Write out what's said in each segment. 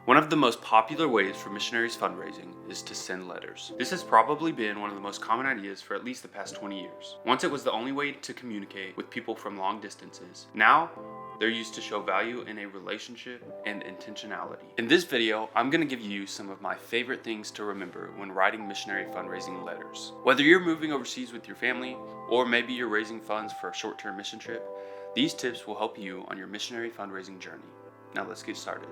One of the most popular ways for missionaries fundraising is to send letters. This has probably been one of the most common ideas for at least the past 20 years. Once it was the only way to communicate with people from long distances. Now, they're used to show value in a relationship and intentionality. In this video, I'm going to give you some of my favorite things to remember when writing missionary fundraising letters. Whether you're moving overseas with your family, or maybe you're raising funds for a short-term mission trip, these tips will help you on your missionary fundraising journey. Now let's get started.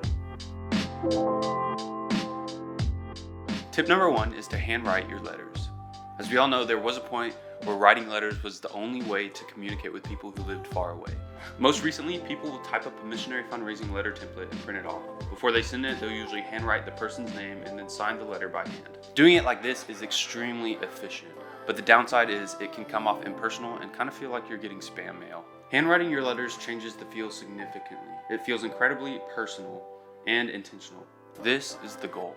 Tip number 1 is to handwrite your letters. As we all know, there was a point where writing letters was the only way to communicate with people who lived far away. Most recently, people will type up a missionary fundraising letter template and print it off. Before they send it, they'll usually handwrite the person's name and then sign the letter by hand. Doing it like this is extremely efficient, but the downside is it can come off impersonal and kind of feel like you're getting spam mail. Handwriting your letters changes the feel significantly. It feels incredibly personal and intentional. This is the goal.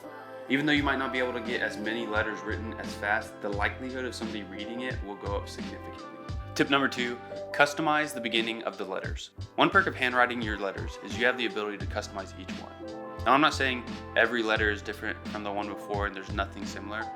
Even though you might not be able to get as many letters written as fast, the likelihood of somebody reading it will go up significantly. Tip number 2, customize the beginning of the letters. One perk of handwriting your letters is you have the ability to customize each one. Now, I'm not saying every letter is different from the one before and there's nothing similar.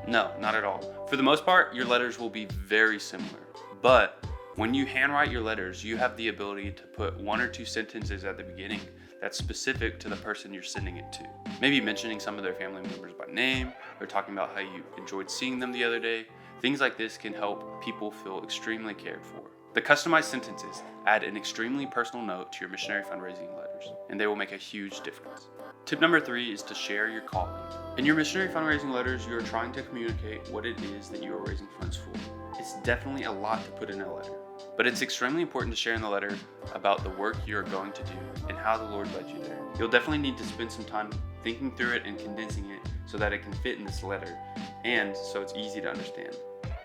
No, not at all. For the most part, your letters will be very similar. But when you handwrite your letters, you have the ability to put 1 or 2 sentences at the beginning that's specific to the person you're sending it to. Maybe mentioning some of their family members by name, or talking about how you enjoyed seeing them the other day. Things like this can help people feel extremely cared for. The customized sentences add an extremely personal note to your missionary fundraising letters, and they will make a huge difference. Tip number 3 is to share your calling. In your missionary fundraising letters, you are trying to communicate what it is that you are raising funds for. It's definitely a lot to put in a letter, but it's extremely important to share in the letter about the work you are going to do and how the Lord led you there. You'll definitely need to spend some time thinking through it and condensing it so that it can fit in this letter and so it's easy to understand.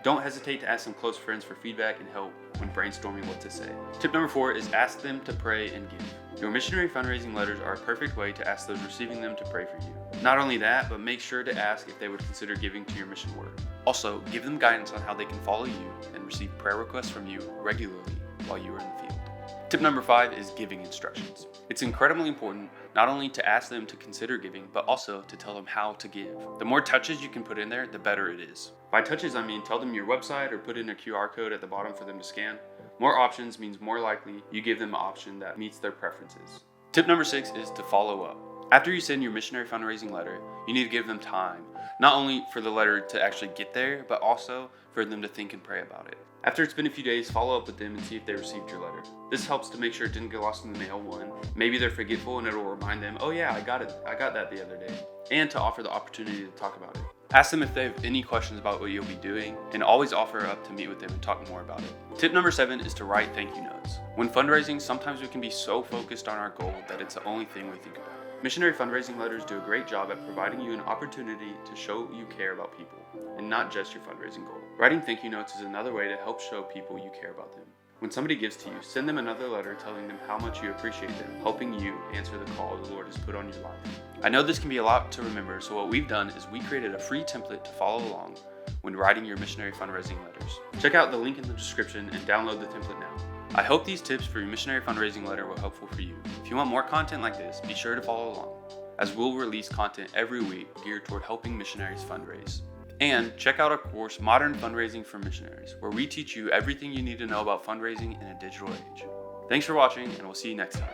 Don't hesitate to ask some close friends for feedback and help when brainstorming what to say. Tip number 4 is ask them to pray and give. Your missionary fundraising letters are a perfect way to ask those receiving them to pray for you. Not only that, but make sure to ask if they would consider giving to your mission work. Also, give them guidance on how they can follow you and receive prayer requests from you regularly while you are in the field. Tip number 5 is giving instructions. It's incredibly important not only to ask them to consider giving, but also to tell them how to give. The more touches you can put in there, the better it is. By touches, I mean tell them your website or put in a QR code at the bottom for them to scan. More options means more likely you give them an option that meets their preferences. Tip number 6 is to follow up. After you send your missionary fundraising letter, you need to give them time, not only for the letter to actually get there, but also for them to think and pray about it. After it's been a few days, follow up with them and see if they received your letter. This helps to make sure it didn't get lost in the mail, 1. Maybe they're forgetful and it'll remind them, oh yeah, I got that the other day. And to offer the opportunity to talk about it. Ask them if they have any questions about what you'll be doing, and always offer up to meet with them and talk more about it. Tip number 7 is to write thank you notes. When fundraising, sometimes we can be so focused on our goal that it's the only thing we think about. Missionary fundraising letters do a great job at providing you an opportunity to show you care about people, and not just your fundraising goal. Writing thank you notes is another way to help show people you care about them. When somebody gives to you, send them another letter telling them how much you appreciate them, helping you answer the call the Lord has put on your life. I know this can be a lot to remember, so what we've done is we created a free template to follow along when writing your missionary fundraising letters. Check out the link in the description and download the template now. I hope these tips for your missionary fundraising letter were helpful for you. If you want more content like this, be sure to follow along, as we'll release content every week geared toward helping missionaries fundraise. And check out our course, Modern Fundraising for Missionaries, where we teach you everything you need to know about fundraising in a digital age. Thanks for watching, and we'll see you next time.